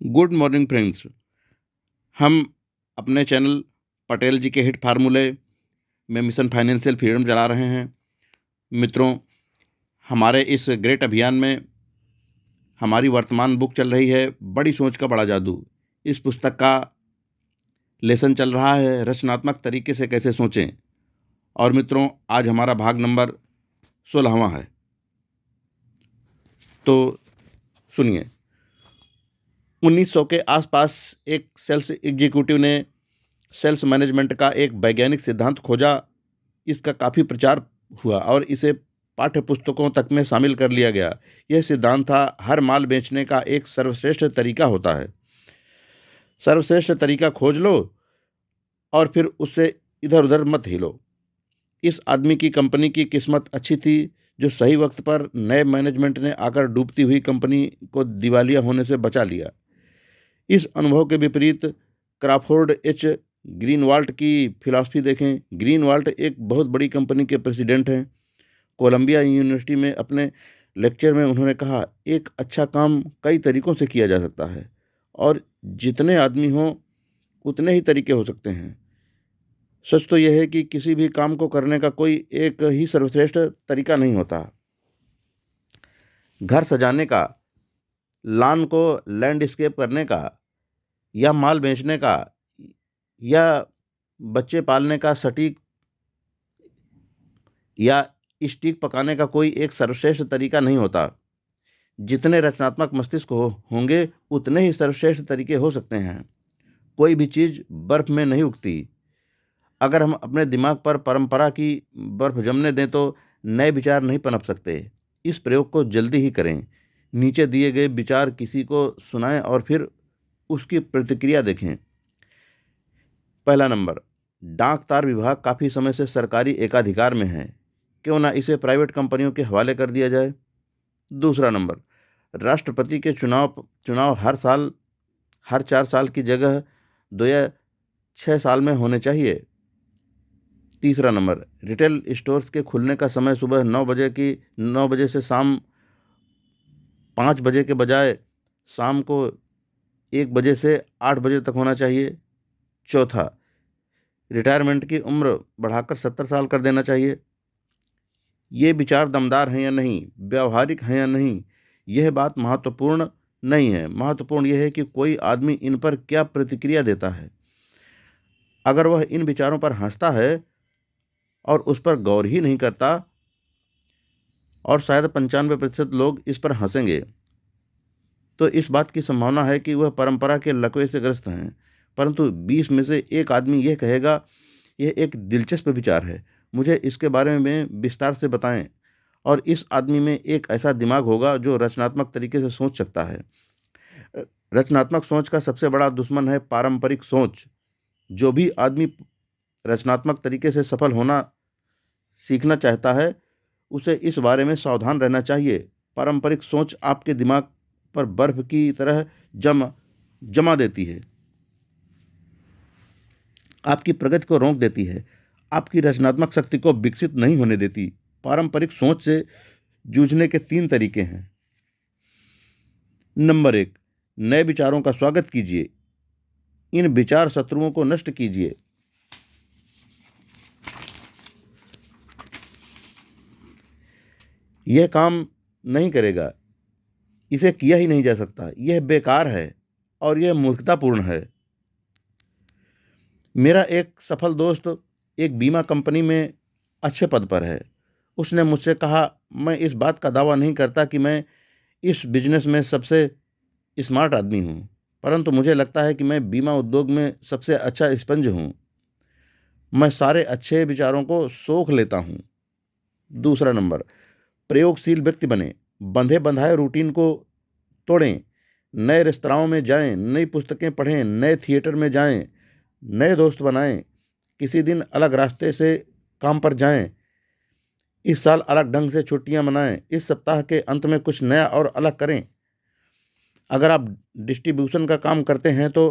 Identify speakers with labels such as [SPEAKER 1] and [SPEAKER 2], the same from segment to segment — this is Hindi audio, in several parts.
[SPEAKER 1] Good morning friends. हम अपने चैनल पटेल जी के हिट फार्मूले में मिशन फाइनेंशियल फ्रीडम चला रहे हैं। मित्रों, हमारे इस ग्रेट अभियान में हमारी वर्तमान बुक चल रही है बड़ी सोच का बड़ा जादू। इस पुस्तक का लेसन चल रहा है रचनात्मक तरीके से कैसे सोचें। और मित्रों, आज हमारा भाग नंबर 16वां है। तो सुनिए। 1900 के आसपास एक सेल्स एग्जीक्यूटिव ने सेल्स मैनेजमेंट का एक वैज्ञानिक सिद्धांत खोजा। इसका काफ़ी प्रचार हुआ और इसे पाठ्य पुस्तकों तक में शामिल कर लिया गया। यह सिद्धांत था, हर माल बेचने का एक सर्वश्रेष्ठ तरीका होता है। सर्वश्रेष्ठ तरीका खोज लो और फिर उससे इधर उधर मत हिलो। इस आदमी की कंपनी की किस्मत अच्छी थी जो सही वक्त पर नए मैनेजमेंट ने आकर डूबती हुई कंपनी को दिवालिया होने से बचा लिया। इस अनुभव के विपरीत क्राफोर्ड एच ग्रीनवाल्ट की फिलॉसफी देखें। ग्रीनवाल्ट एक बहुत बड़ी कंपनी के प्रेसिडेंट हैं। कोलंबिया यूनिवर्सिटी में अपने लेक्चर में उन्होंने कहा, एक अच्छा काम कई तरीकों से किया जा सकता है और जितने आदमी हों उतने ही तरीके हो सकते हैं। सच तो यह है कि किसी भी काम को करने का कोई एक ही सर्वश्रेष्ठ तरीका नहीं होता। घर सजाने का, लॉन को लैंडस्केप करने का, या माल बेचने का, या बच्चे पालने का, सटीक या स्टीक पकाने का कोई एक सर्वश्रेष्ठ तरीका नहीं होता। जितने रचनात्मक मस्तिष्क होंगे उतने ही सर्वश्रेष्ठ तरीके हो सकते हैं। कोई भी चीज़ बर्फ़ में नहीं उगती। अगर हम अपने दिमाग पर परंपरा की बर्फ़ जमने दें तो नए विचार नहीं पनप सकते। इस प्रयोग को जल्दी ही करें। नीचे दिए गए विचार किसी को सुनाएं और फिर उसकी प्रतिक्रिया देखें। पहला नंबर, डाक तार विभाग काफ़ी समय से सरकारी एकाधिकार में है, क्यों ना इसे प्राइवेट कंपनियों के हवाले कर दिया जाए। दूसरा नंबर, राष्ट्रपति के चुनाव हर 4 साल की जगह 2 या 6 साल में होने चाहिए। तीसरा नंबर, रिटेल स्टोर्स के खुलने का समय सुबह 9 बजे से शाम 5 बजे के बजाय शाम को 1 बजे से 8 बजे तक होना चाहिए। चौथा, रिटायरमेंट की उम्र बढ़ाकर 70 साल कर देना चाहिए। ये विचार दमदार हैं या नहीं, व्यावहारिक हैं या नहीं, यह बात महत्वपूर्ण नहीं है। महत्वपूर्ण यह है कि कोई आदमी इन पर क्या प्रतिक्रिया देता है। अगर वह इन विचारों पर हंसता है और उस पर गौर ही नहीं करता, और शायद 95% लोग इस पर हंसेंगे, तो इस बात की संभावना है कि वह परंपरा के लकवे से ग्रस्त हैं। परंतु 20 में से एक आदमी यह कहेगा, यह एक दिलचस्प विचार है, मुझे इसके बारे में विस्तार से बताएं। और इस आदमी में एक ऐसा दिमाग होगा जो रचनात्मक तरीके से सोच सकता है। रचनात्मक सोच का सबसे बड़ा दुश्मन है पारंपरिक सोच। जो भी आदमी रचनात्मक तरीके से सफल होना सीखना चाहता है, उसे इस बारे में सावधान रहना चाहिए। पारंपरिक सोच आपके दिमाग पर बर्फ की तरह जमा देती है, आपकी प्रगति को रोक देती है, आपकी रचनात्मक शक्ति को विकसित नहीं होने देती। पारंपरिक सोच से जूझने के 3 तरीके हैं। नंबर 1, नए विचारों का स्वागत कीजिए। इन विचार शत्रुओं को नष्ट कीजिए। यह काम नहीं करेगा, इसे किया ही नहीं जा सकता, यह बेकार है और यह मूर्खतापूर्ण है। मेरा एक सफल दोस्त एक बीमा कंपनी में अच्छे पद पर है। उसने मुझसे कहा, मैं इस बात का दावा नहीं करता कि मैं इस बिजनेस में सबसे स्मार्ट आदमी हूँ, परंतु मुझे लगता है कि मैं बीमा उद्योग में सबसे अच्छा स्पंज हूँ। मैं सारे अच्छे विचारों को सोख लेता हूँ। दूसरा नंबर, प्रयोगशील व्यक्ति बने। बंधे बंधाए रूटीन को तोड़ें। नए रेस्तराओं में जाएं, नई पुस्तकें पढ़ें, नए थिएटर में जाएं, नए दोस्त बनाएं। किसी दिन अलग रास्ते से काम पर जाएं। इस साल अलग ढंग से छुट्टियां मनाएं। इस सप्ताह के अंत में कुछ नया और अलग करें। अगर आप डिस्ट्रीब्यूशन का काम करते हैं तो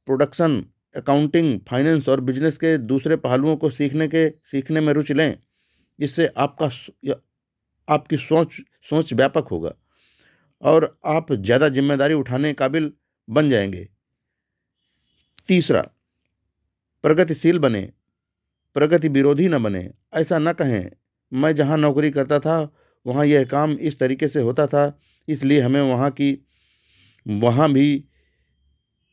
[SPEAKER 1] प्रोडक्शन, अकाउंटिंग, फाइनेंस और बिजनेस के दूसरे पहलुओं को सीखने में रुचि लें। इससे आपकी सोच व्यापक होगा और आप ज़्यादा जिम्मेदारी उठाने काबिल बन जाएंगे। तीसरा, प्रगतिशील बने, प्रगति विरोधी न बने। ऐसा न कहें, मैं जहाँ नौकरी करता था वहाँ यह काम इस तरीके से होता था, इसलिए हमें वहाँ भी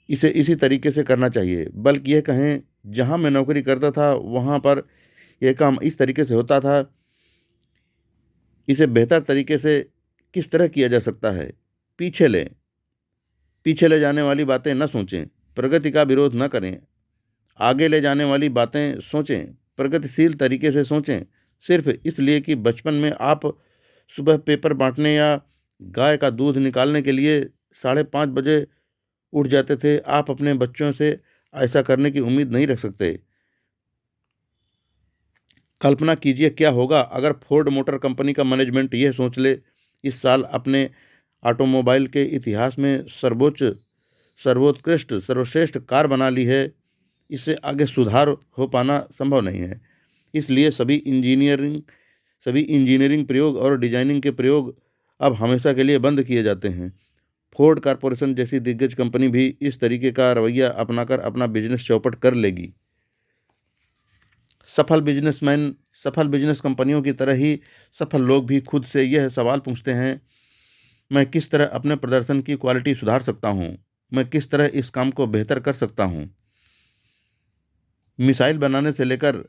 [SPEAKER 1] इसे इसी तरीके से करना चाहिए। बल्कि यह कहें, जहाँ मैं नौकरी करता था वहाँ पर यह काम इस तरीके से होता था, इसे बेहतर तरीके से किस तरह किया जा सकता है। पीछे लें, पीछे ले जाने वाली बातें न सोचें, प्रगति का विरोध न करें। आगे ले जाने वाली बातें सोचें, प्रगतिशील तरीके से सोचें। सिर्फ इसलिए कि बचपन में आप सुबह पेपर बांटने या गाय का दूध निकालने के लिए 5:30 बजे उठ जाते थे, आप अपने बच्चों से ऐसा करने की उम्मीद नहीं रख सकते। कल्पना कीजिए क्या होगा अगर फोर्ड मोटर कंपनी का मैनेजमेंट यह सोच ले, इस साल अपने ऑटोमोबाइल के इतिहास में सर्वोत्कृष्ट सर्वश्रेष्ठ कार बना ली है। इससे आगे सुधार हो पाना संभव नहीं है। इसलिए सभी इंजीनियरिंग प्रयोग और डिजाइनिंग के प्रयोग अब हमेशा के लिए बंद किए जाते हैं। फोर्ड कारपोरेशन जैसी दिग्गज कंपनी भी इस तरीके का रवैया अपनाकर अपना बिजनेस चौपट कर लेगी। सफल बिजनेस कंपनियों की तरह ही सफल लोग भी खुद से यह सवाल पूछते हैं, मैं किस तरह अपने प्रदर्शन की क्वालिटी सुधार सकता हूँ, मैं किस तरह इस काम को बेहतर कर सकता हूँ। मिसाइल बनाने से लेकर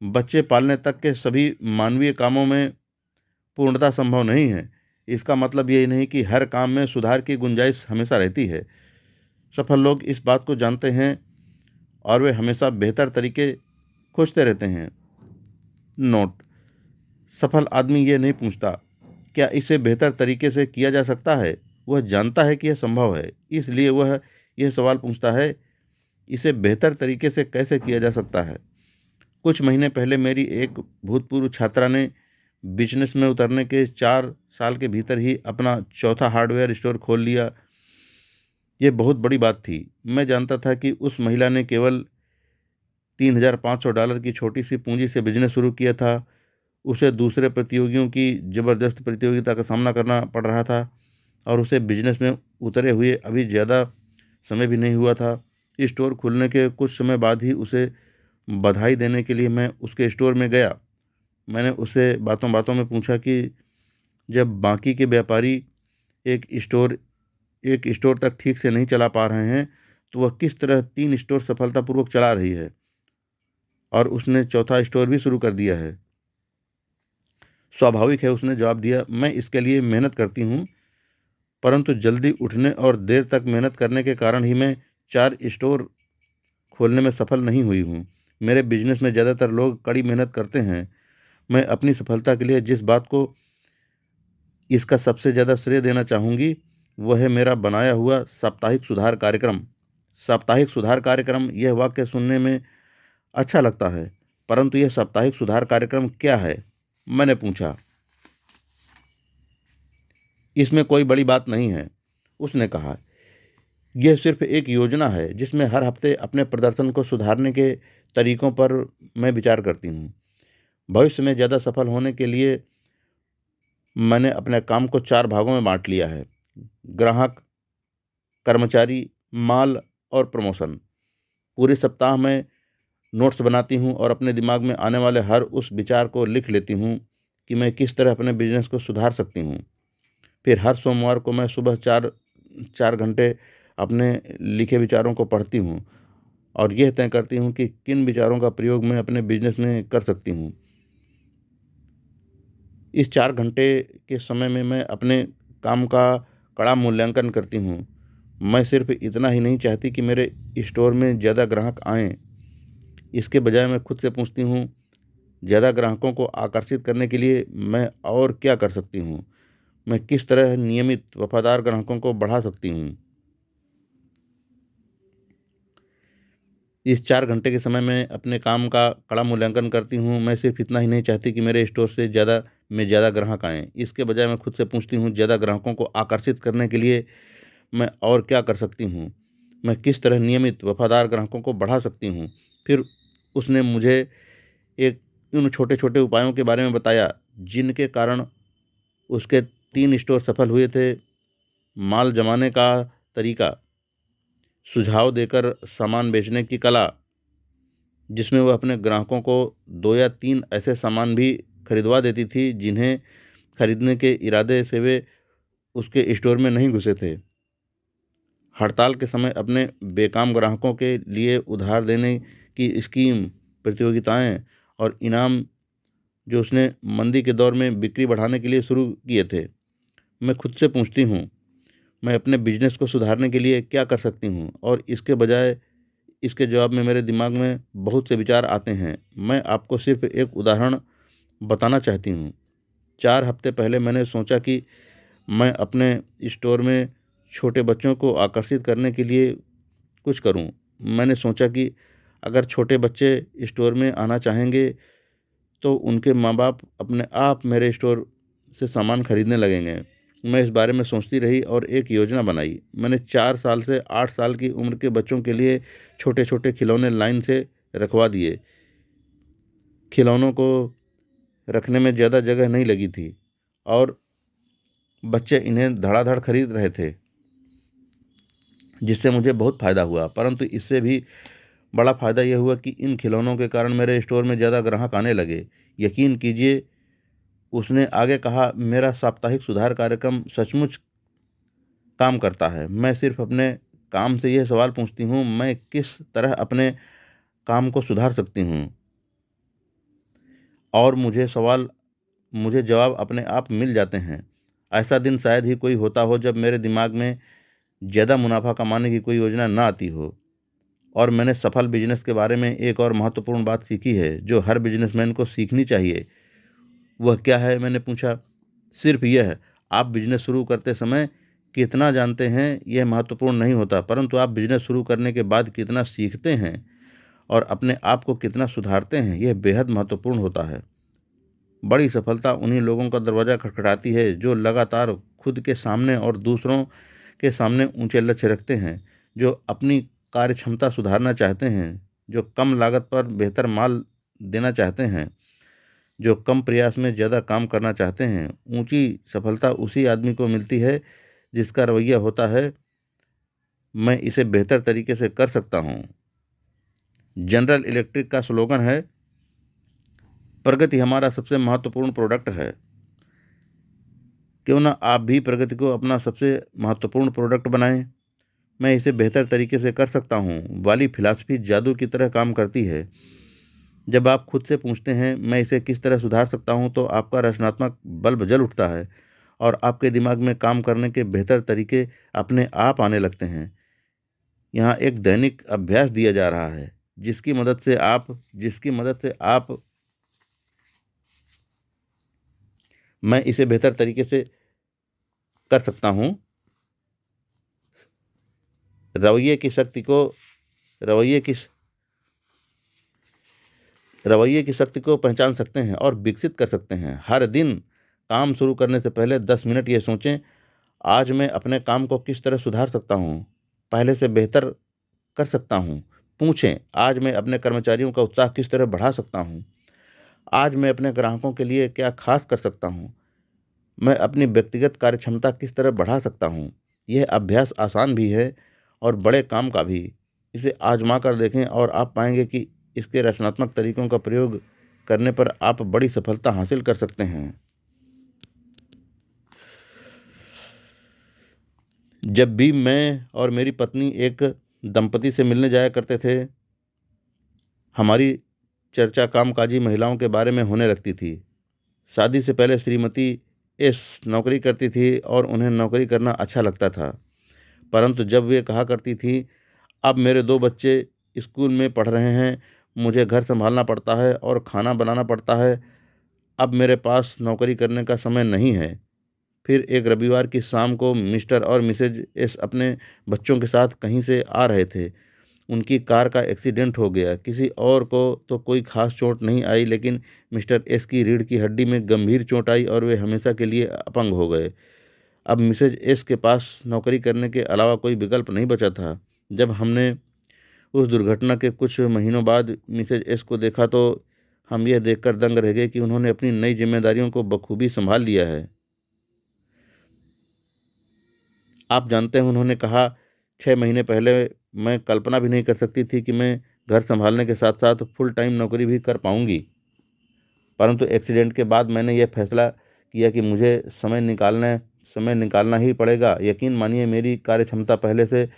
[SPEAKER 1] बच्चे पालने तक के सभी मानवीय कामों में पूर्णता संभव नहीं है। इसका मतलब ये नहीं कि हर काम में सुधार की गुंजाइश हमेशा रहती है। सफल लोग इस बात को जानते हैं और वे हमेशा बेहतर तरीके खोजते रहते हैं। नोट: सफल आदमी ये नहीं पूछता क्या इसे बेहतर तरीके से किया जा सकता है, वह जानता है कि यह संभव है, इसलिए वह यह सवाल पूछता है, इसे बेहतर तरीके से कैसे किया जा सकता है। कुछ महीने पहले मेरी एक भूतपूर्व छात्रा ने बिजनेस में उतरने के 4 साल के भीतर ही अपना चौथा हार्डवेयर स्टोर खोल लिया। ये बहुत बड़ी बात थी। मैं जानता था कि उस महिला ने केवल $3,500 की छोटी सी पूंजी से बिजनेस शुरू किया था। उसे दूसरे प्रतियोगियों की ज़बरदस्त प्रतियोगिता का सामना करना पड़ रहा था और उसे बिजनेस में उतरे हुए अभी ज़्यादा समय भी नहीं हुआ था। स्टोर खुलने के कुछ समय बाद ही उसे बधाई देने के लिए मैं उसके स्टोर में गया। मैंने उससे बातों बातों में पूछा कि जब बाकी के व्यापारी एक स्टोर एक स्टोर तक ठीक से नहीं चला पा रहे हैं, तो वह किस तरह 3 स्टोर सफलतापूर्वक चला रही है, और उसने चौथा स्टोर भी शुरू कर दिया है। स्वाभाविक है, उसने जवाब दिया, मैं इसके लिए मेहनत करती हूँ, परंतु जल्दी उठने और देर तक मेहनत करने के कारण ही मैं 4 स्टोर खोलने में सफल नहीं हुई हूँ। मेरे बिजनेस में ज़्यादातर लोग कड़ी मेहनत करते हैं। मैं अपनी सफलता के लिए जिस बात को इसका सबसे ज़्यादा श्रेय देना चाहूँगी, वह है मेरा बनाया हुआ साप्ताहिक सुधार कार्यक्रम। साप्ताहिक सुधार कार्यक्रम, यह वाक्य सुनने में अच्छा लगता है, परंतु यह साप्ताहिक सुधार कार्यक्रम क्या है? मैंने पूछा। इसमें कोई बड़ी बात नहीं है, उसने कहा। यह सिर्फ एक योजना है जिसमें हर हफ्ते अपने प्रदर्शन को सुधारने के तरीकों पर मैं विचार करती हूँ। भविष्य में ज़्यादा सफल होने के लिए मैंने अपने काम को 4 भागों में बांट लिया है: ग्राहक, कर्मचारी, माल और प्रमोशन। पूरे सप्ताह में नोट्स बनाती हूँ और अपने दिमाग में आने वाले हर उस विचार को लिख लेती हूँ कि मैं किस तरह अपने बिजनेस को सुधार सकती हूँ। फिर हर सोमवार को मैं सुबह 4 घंटे अपने लिखे विचारों को पढ़ती हूँ और यह तय करती हूँ कि किन विचारों का प्रयोग मैं अपने बिजनेस में कर सकती हूँ। इस 4 घंटे के समय में मैं अपने काम का कड़ा मूल्यांकन करती हूँ। मैं सिर्फ इतना ही नहीं चाहती कि मेरे स्टोर में ज़्यादा ग्राहक आएँ। इसके बजाय मैं खुद से पूछती हूँ, ज़्यादा ग्राहकों को आकर्षित करने के लिए मैं और क्या कर सकती हूँ? मैं किस तरह नियमित वफादार ग्राहकों को बढ़ा सकती हूँ? इस 4 घंटे के समय में अपने काम का कड़ा मूल्यांकन करती हूँ। मैं सिर्फ इतना ही नहीं चाहती कि मेरे स्टोर से ज़्यादा ग्राहक आएँ। इसके बजाय मैं खुद से पूछती हूँ, ज़्यादा ग्राहकों को आकर्षित करने के लिए मैं और क्या कर सकती हूँ? मैं किस तरह नियमित वफादार ग्राहकों को बढ़ा सकती हूँ? फिर उसने मुझे एक उन छोटे-छोटे उपायों के बारे में बताया, जिनके कारण उसके 3 स्टोर सफल हुए थे। माल जमाने का तरीका, सुझाव देकर सामान बेचने की कला, जिसमें वह अपने ग्राहकों को 2 या 3 ऐसे सामान भी खरीदवा देती थी जिन्हें खरीदने के इरादे से वे उसके स्टोर में नहीं घुसे थे। हड़ताल के समय अपने बेकाम ग्राहकों के लिए उधार देने की स्कीम, प्रतियोगिताएं और इनाम जो उसने मंदी के दौर में बिक्री बढ़ाने के लिए शुरू किए थे। मैं खुद से पूछती हूँ, मैं अपने बिजनेस को सुधारने के लिए क्या कर सकती हूँ, और इसके बजाय इसके जवाब में मेरे दिमाग में बहुत से विचार आते हैं। मैं आपको सिर्फ एक उदाहरण बताना चाहती हूँ। 4 हफ्ते पहले मैंने सोचा कि मैं अपने स्टोर में छोटे बच्चों को आकर्षित करने के लिए कुछ करूं। मैंने सोचा कि अगर छोटे बच्चे स्टोर में आना चाहेंगे तो उनके माँ-बाप अपने आप मेरे स्टोर से सामान खरीदने लगेंगे। मैं इस बारे में सोचती रही और एक योजना बनाई। मैंने 4 साल से 8 साल की उम्र के बच्चों के लिए छोटे-छोटे खिलौने लाइन से रखवा दिए। खिलौनों को रखने में ज़्यादा जगह नहीं लगी थी और बच्चे इन्हें धड़ाधड़ खरीद रहे थे, जिससे मुझे बहुत फ़ायदा हुआ। परंतु इससे भी बड़ा फ़ायदा यह हुआ कि इन खिलौनों के कारण मेरे स्टोर में ज़्यादा ग्राहक आने लगे। यकीन कीजिए, उसने आगे कहा, मेरा साप्ताहिक सुधार कार्यक्रम सचमुच काम करता है। मैं सिर्फ अपने काम से यह सवाल पूछती हूँ, मैं किस तरह अपने काम को सुधार सकती हूँ, और मुझे जवाब अपने आप मिल जाते हैं। ऐसा दिन शायद ही कोई होता हो जब मेरे दिमाग में ज़्यादा मुनाफा कमाने की कोई योजना ना आती हो। और मैंने सफल बिजनेस के बारे में एक और महत्वपूर्ण बात सीखी है जो हर बिजनेसमैन को सीखनी चाहिए। वह क्या है, मैंने पूछा। सिर्फ यह है, आप बिजनेस शुरू करते समय कितना जानते हैं यह महत्वपूर्ण नहीं होता, परंतु आप बिजनेस शुरू करने के बाद कितना सीखते हैं और अपने आप को कितना सुधारते हैं, यह बेहद महत्वपूर्ण होता है। बड़ी सफलता उन्हीं लोगों का दरवाज़ा खटखटाती है जो लगातार खुद के सामने और दूसरों के सामने ऊंचे लक्ष्य रखते हैं, जो अपनी कार्यक्षमता सुधारना चाहते हैं, जो कम लागत पर बेहतर माल देना चाहते हैं, जो कम प्रयास में ज़्यादा काम करना चाहते हैं। ऊंची सफलता उसी आदमी को मिलती है जिसका रवैया होता है, मैं इसे बेहतर तरीके से कर सकता हूँ। जनरल इलेक्ट्रिक का स्लोगन है, प्रगति हमारा सबसे महत्वपूर्ण प्रोडक्ट है। क्यों ना आप भी प्रगति को अपना सबसे महत्वपूर्ण प्रोडक्ट बनाएं। मैं इसे बेहतर तरीके से कर सकता हूँ वाली फिलॉसफी जादू की तरह काम करती है। जब आप खुद से पूछते हैं, मैं इसे किस तरह सुधार सकता हूँ, तो आपका रचनात्मक बल्ब जल उठता है और आपके दिमाग में काम करने के बेहतर तरीके अपने आप आने लगते हैं। यहाँ एक दैनिक अभ्यास दिया जा रहा है जिसकी मदद से आप मैं इसे बेहतर तरीके से कर सकता हूँ रवैये की शक्ति को रवैये की रवैये की शक्ति को पहचान सकते हैं और विकसित कर सकते हैं। हर दिन काम शुरू करने से पहले 10 मिनट ये सोचें, आज मैं अपने काम को किस तरह सुधार सकता हूँ, पहले से बेहतर कर सकता हूँ। पूछें, आज मैं अपने कर्मचारियों का उत्साह किस तरह बढ़ा सकता हूँ, आज मैं अपने ग्राहकों के लिए क्या खास कर सकता हूँ, मैं अपनी व्यक्तिगत कार्यक्षमता किस तरह बढ़ा सकता हूँ। यह अभ्यास आसान भी है और बड़े काम का भी। इसे आजमा कर देखें और आप पाएंगे कि इसके रचनात्मक तरीकों का प्रयोग करने पर आप बड़ी सफलता हासिल कर सकते हैं। जब भी मैं और मेरी पत्नी एक दंपति से मिलने जाया करते थे, हमारी चर्चा कामकाजी महिलाओं के बारे में होने लगती थी। शादी से पहले श्रीमती एस नौकरी करती थी और उन्हें नौकरी करना अच्छा लगता था। परंतु जब वे कहा करती थी, अब मेरे 2 बच्चे स्कूल में पढ़ रहे हैं, मुझे घर संभालना पड़ता है और खाना बनाना पड़ता है, अब मेरे पास नौकरी करने का समय नहीं है। फिर एक रविवार की शाम को मिस्टर और मिसेज एस अपने बच्चों के साथ कहीं से आ रहे थे। उनकी कार का एक्सीडेंट हो गया। किसी और को तो कोई खास चोट नहीं आई, लेकिन मिस्टर एस की रीढ़ की हड्डी में गंभीर चोट आई और वे हमेशा के लिए अपंग हो गए। अब मिसेज एस के पास नौकरी करने के अलावा कोई विकल्प नहीं बचा था। जब हमने उस दुर्घटना के कुछ महीनों बाद मिसेज एस को देखा तो हम यह देखकर दंग रह गए कि उन्होंने अपनी नई जिम्मेदारियों को बखूबी संभाल लिया है। आप जानते हैं, उन्होंने कहा, 6 महीने पहले मैं कल्पना भी नहीं कर सकती थी कि मैं घर संभालने के साथ साथ फुल टाइम नौकरी भी कर पाऊंगी। परंतु एक्सीडेंट के बाद मैंने यह फैसला किया कि मुझे समय निकालना ही पड़ेगा। यकीन मानिए, मेरी कार्य क्षमता पहले से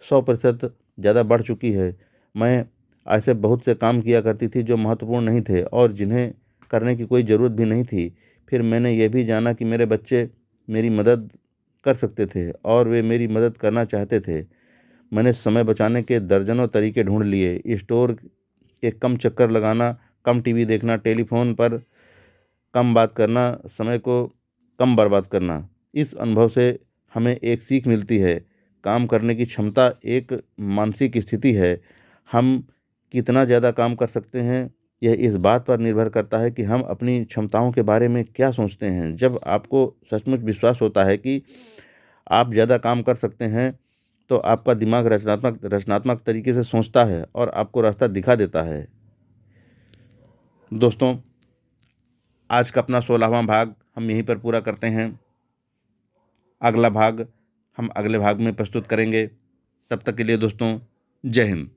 [SPEAKER 1] 100% ज़्यादा बढ़ चुकी है। मैं ऐसे बहुत से काम किया करती थी जो महत्वपूर्ण नहीं थे और जिन्हें करने की कोई ज़रूरत भी नहीं थी। फिर मैंने यह भी जाना कि मेरे बच्चे मेरी मदद कर सकते थे और वे मेरी मदद करना चाहते थे। मैंने समय बचाने के दर्जनों तरीके ढूंढ लिए। स्टोर के कम चक्कर लगाना, कम टीवी देखना, टेलीफोन पर कम बात करना, समय को कम बर्बाद करना। इस अनुभव से हमें एक सीख मिलती है। काम करने की क्षमता एक मानसिक स्थिति है। हम कितना ज़्यादा काम कर सकते हैं, यह इस बात पर निर्भर करता है कि हम अपनी क्षमताओं के बारे में क्या सोचते हैं। जब आपको सचमुच विश्वास होता है कि आप ज़्यादा काम कर सकते हैं, तो आपका दिमाग रचनात्मक तरीके से सोचता है और आपको रास्ता दिखा देता है। दोस्तों, आज का अपना 16वां भाग हम यहीं पर पूरा करते हैं। अगला भाग हम अगले भाग में प्रस्तुत करेंगे। तब तक के लिए दोस्तों, जय हिंद।